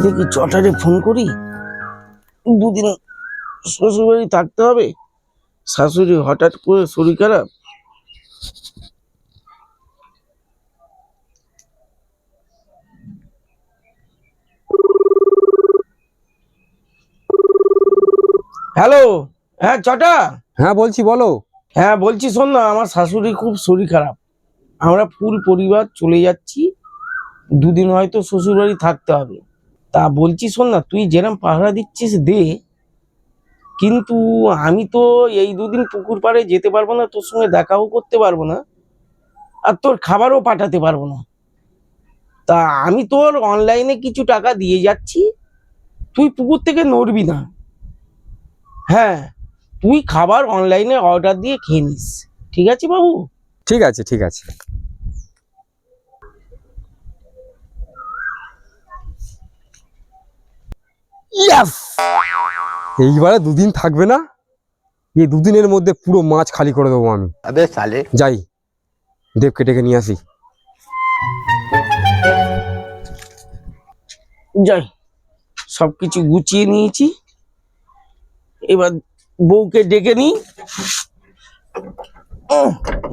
দেখি চটারে ফোন করি, দুদিন শ্বশুর বাড়ি থাকতে হবে। শাশুড়ি হঠাৎ করে শরীর খারাপ। হ্যালো, হ্যাঁ চটা। হ্যাঁ বলছি, বলো। হ্যাঁ বলছি, শোন না, আমার শাশুড়ি খুব শরীর খারাপ। আমরা পুরো পরিবার চলে যাচ্ছি, দুদিন হয়তো শ্বশুর বাড়ি থাকতে হবে। তা বলছি শোন না, তুই যেরকম পাহারা দিচ্ছিস দে, কিন্তু আমি তো এই দুদিন পুকুর পাড়ে যেতে পারবো না, তোর সঙ্গে দেখাও করতে পারবো না, আর তোর খাবারও পাঠাতে পারবো না। তা আমি তোর অনলাইনে কিছু টাকা দিয়ে যাচ্ছি, তুই পুকুর থেকে নড়বি না। হ্যাঁ, তুই খাবার অনলাইনে অর্ডার দিয়ে খেয়ে নিস, ঠিক আছে বাবু? ঠিক আছে, ঠিক আছে। ইয়াস! এইবারে দুদিন থাকবে না, এই দুদিনের মধ্যে পুরো মাছ খালি করে দেবো আমি। अबे साले যাই, দেবকে ডেকে নিয়ে আসি। যাই, সবকিছু গুছিয়ে নিয়েছি, এবার বউকে ডেকে নি।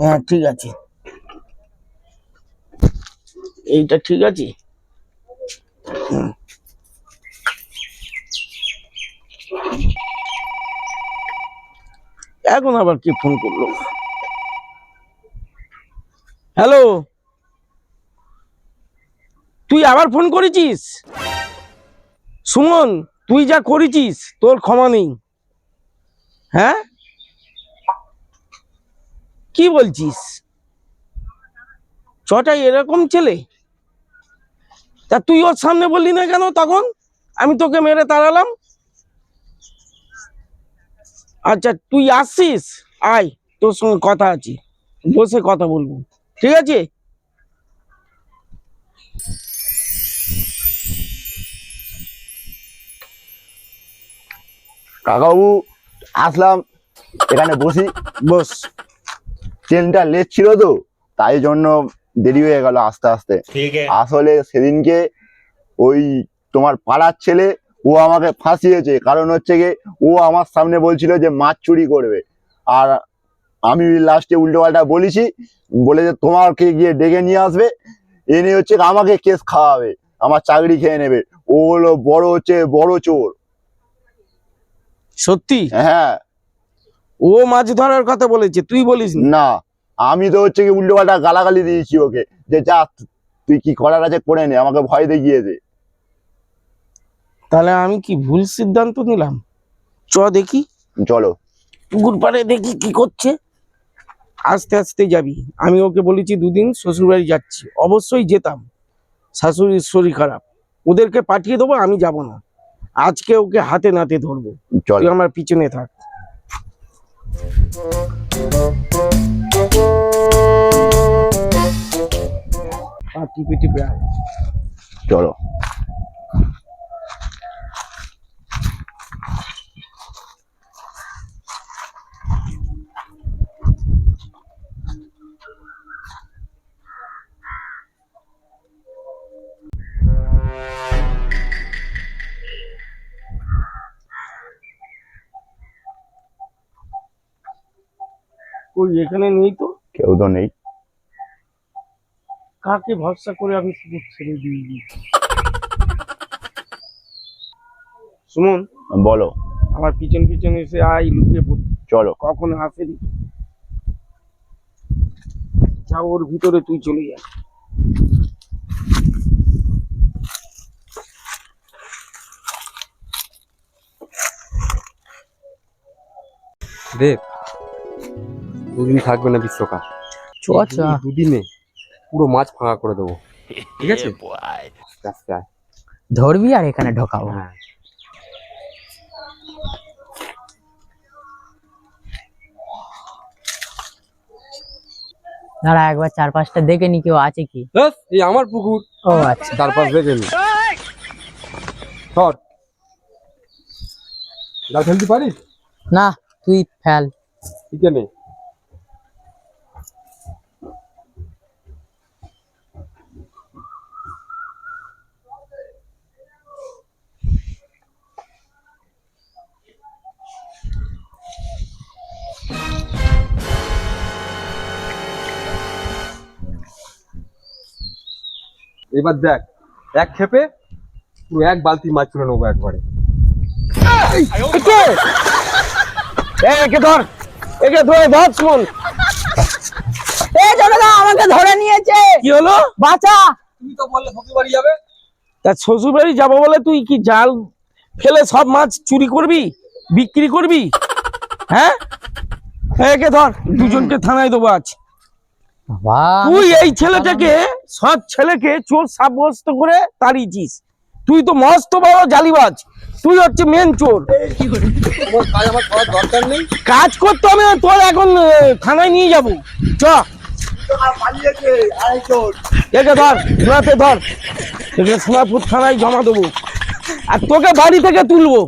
হ্যাঁ ঠিক আছে, এইটা ঠিক আছে। এখন আবার কে ফোন করলো? হ্যালো, তুই আবার ফোন করেছিস? সুমন, তুই যা করেছিস তোর ক্ষমা নেই। হ্যাঁ, কি বলছিস? চটাই এরকম ছেলে? তা তুই ওর সামনে বললি না কেন তখন? আমি তোকে মেরে তাড়ালাম। আচ্ছা তুই আসছিস, আয়, তোর সঙ্গে কথা আছে, বসে কথা বলবো, ঠিক আছে? কাকাবু আসলাম, এখানে বসি। বস। ট্রেনটা লেট ছিল তো, তাই জন্য দেরি হয়ে গেল আস্তে আস্তে। আসলে সেদিনকে ওই তোমার পাড়ার ছেলে ও আমাকে ফাঁসিয়েছে, কারণ হচ্ছে গিয়ে ও আমার সামনে বলছিল যে মাছ চুরি করবে, আর আমি লাস্টে উল্টো পাল্টা বলেছি, বলে যে তোমাকে গিয়ে ডেকে নিয়ে আসবে, এনে হচ্ছে আমাকে কেস খাওয়াবে, আমার চাকরি খেয়ে নেবে। ও হলো বড়, হচ্ছে বড় চোর। সত্যি? হ্যাঁ। ও মাছ ধরার কথা বলেছে, তুই বলিস না, আমি তো হচ্ছে কি উল্টো পাল্টা গালাগালি দিয়েছি ওকে, যে যা তুই কি করার আছে করে নে, আমাকে ভয় দেখিয়েছে। তাহলে আমি কি ভুল সিদ্ধান্ত নিলাম? চ দেখি, চলো। পুকুর পাড়ে দেখি কি করছে। আস্তে আস্তে যাবি, আমি ওকে বলেছি দুদিন শ্বশুর বাড়ি যাচ্ছি, অবশ্যই যেতাম, শাশুড়ির শরীর খারাপ, ওদেরকে পাঠিয়ে দেবো, আমি যাব না। আজকে ওকে হাতে নাতে ধরবো, তুই চলো। আমার পিছনে থাক। টিপে টিপে আয়। চলো। ওই এখানে নেই তো, কেউ তো নেই। কাকে ভরসা করে আমি পুকুর ছেড়ে দিই? সুমন, বলো। আমার পিছন পিছন এসে আয়, লুকিয়ে পড়ি, চলো। কখন আসেনি। যা, ওর ভিতরে তুই চলে যা। দেব, দুদিন থাকবে না বিশ্বকাপ। আচ্ছা দুদিনে পুরো মাছ ফাঁকা করে দেবো, ঠিক আছে? আস্তে আস্তে আয়। ধরবি আর এখানে ঢোকাবো। হ্যাঁ। দাঁড়া, একবার চারপাশটা দেখে নি কেউ আছে কি। ব্যাস, এই আমার পুকুর, ও আচ্ছা, চারপাশ দেখে নি। ধর, জাল ফেলতে পারিস? না তুই ফেল। ঠিক নেই। এবার দেখ এক খেপে পুরো এক বালতি মাছ তুলে নেবো একবারে। একে ধর, একে ধরে ধর শুন। আমাকে ধরে নিয়েছে, কি হলো? বাঁচা। তুমি তো বললে শ্বশুর বাড়ি যাবে। তা শ্বশুর বাড়ি যাবো বলে তুই কি জাল ফেলে সব মাছ চুরি করবি, বিক্রি করবি? হ্যাঁ, একে ধর, দুজনকে থানায় দেবো আজ। বাবা, তুই এই ছেলেটাকে, সব ছেলেকে চোর সাব্যস্ত করে তাড়িয়েছিস। তুই তো মস্ত বড় জালিবাজ, তুই হচ্ছে মেন চোর। তোমার কাজ আমার করার দরকার নেই। কাজ করতে হবে না, তোর এখন থানায় নিয়ে যাবো। চ একে ধর, ধর, একে সোনারপুর থানায় জমা দেবো আর তোকে বাড়ি থেকে তুলবো।